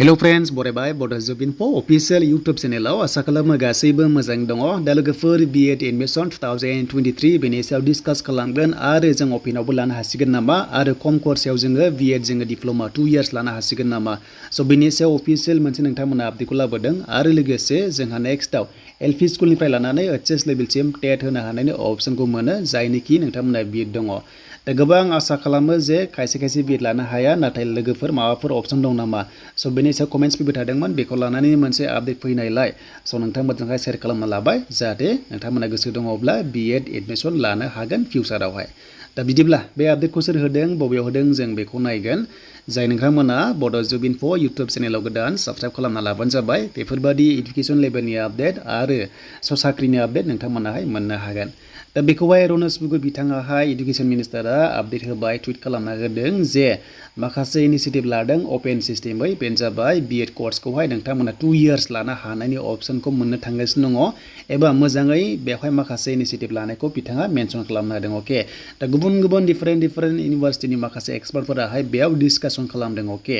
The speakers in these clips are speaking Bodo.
Hello friends, बरायबाय Bodo Info official YouTube channel आसा खालामो गासैबो मोजां दङ दा लोगोफोर B.Ed admission 2023 बेनि सायाव डिसकास खालामगोन आरो जों अपेनावबो लानो हासिगोन नामा आरो खम खरसायाव जोङो B.Ed जोङो डिप्लोमा 2 years लानो हासिगोन नामा स' बेनि सायाव अफिशियेल मोनसे नोंथांमोना आपडेटखौ लाबोदों आरो लोगोसे जोंहा नेक्स्टआव LP स्कुलनिफ्राय लानानै HS लेभेलसिम TET होनो हानायनि अपसनखौ मोनो जायनिखि नोंथांमोना B.Ed दङ दा गोबां आसा खालामो जे खायसे B.Ed लानो हाया नाथाय लोगोफोर माबाफोर अपसन दं नामा स' बेनि सायाव कमेन्ट्स फैबाय थादोंमोन बेखौ लानानै मोनसे आपडेट फैनायलाय स' नोंथांमोनजोंहाय शेयार खालामना लाबाय जाहाथे नोंथांमोना गोसो दङब्ला B.Ed एडमिशन लानो हागोन फिउचारावहाय दा बिदिब्ला बे आपडेटखौ सोर होदों बबेयाव होदों जों बेखौ नायगोन जाय नोंथांमोना बड' इनफो इउटुब चेनेलाव गोदान साबस्क्राइब खालामना लाबानो जाबाय बेफोरबादि इडुकेसन लेभेलनि आपडेट आरो साख्रिनि आपडेट नोंथांमोनाहाय मोननो हागोन दा बेखौहाय रनज बुगु बिथाङाहाय इडुकेसन मिनिस्टारा आपडेट होबाय टुइट खालामना होदों जे माखासे इनिशिएटिभ लादों अपेन सिस्टेमै बेनो जाबाय B.Ed कर्सखौहाय नोंथांमोना 2 years लानो हानायनि अपसनखौ मोननो थांगासिनो दङ एबा मोजाङै बेवहाय माखासे इनिशिएटिभ लानायखौ बिथाङा मेनसन खालामना होदों अके दा गुबुन डिफरेन्ट इउनिभारसिटिनि माखासे एक्सपार्टफोराहाय बेयाव डिसकासन खालामदों अके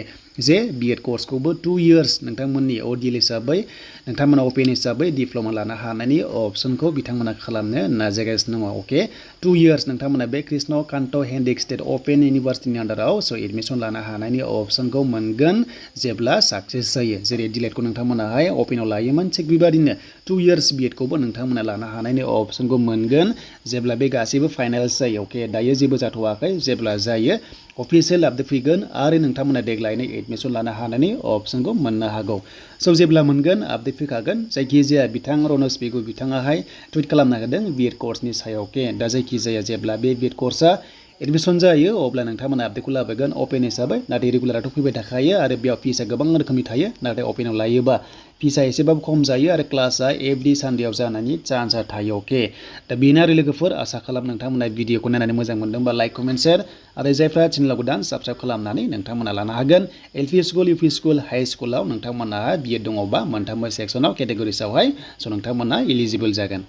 जे B.Ed कर्सखौबो 2 years नोंथांमोननि ODL हिसाबै नोंथांमोना अपेन हिसाबै डिप्लोमा लानो हानायनि अपसनखौ बिथांमोना खालामनो नाजागासिनो दङ अके 2 years नोंथांमोना बे कृष्ण कान्त हेन्डिक स्टेट अपेन इउनिभारसिटिनि आन्डाराव स' एडमिशन लानो हानायनि अपसनखौ मोनगोन जेब्ला साक्सेस जायो जेरै डिलेटखौ नोंथांमोनाहाय अपेनाव लायोमोन थिग बेबादिनो 2 years B.Ed खौबो नोंथांमोना लानो हानायनि अपसनखौ मोनगोन जेब्ला बे गासैबो फाइनाल्स जायो अके दायो जेबो जाथ'वाखै जेब्ला जायो अफिशियेल आपडेट फैगोन आरो नोंथांमोना देग्लायनो एडमिशन लानो हानायनि अपसनखौ मोननो हागौ स' जेब्ला मोनगोन आपडेट फैखागोन जायखिजाया बिथां रनज बिगु बिथाङाहाय टुइट खालामना होदों B.Ed कर्सनि सायाव अके दा जायखिजाया जेब्ला बे B.Ed कर्सआ एडमिशन जायो अब्ला नोंथांमोना आपडेटखौ लाबोगोन अपेन हिसाबै नाथाय रेगुलाराथ' फैबाय थाखायो आरो बेयाव फिसआ गोबां रोखोमनि थायो नाथाय अपेनाव लायोबा फिसआ एसेबाबो खम जायो आरो क्लासआ एभरि सानडेआव जानायनि चान्सआ थायो अके दा बेनो आरो लोगोफोर आसा खालाम नोंथांमोना भिडिअखौ नायनानै मोजां मोनदोंबा लाइक कमेन्ट शेयार आरो जायफ्रा चेनेलाव गोदान साबस्क्राइब खालामनानै नोंथांमोना लानो हागोन LP school UP school high स्कुलाव नोंथांमोना B.Ed दङबा मोनथामबो सेक्सनाव केटेगरिसावहाय स' नोंथांमोना इलिजिबल जागोन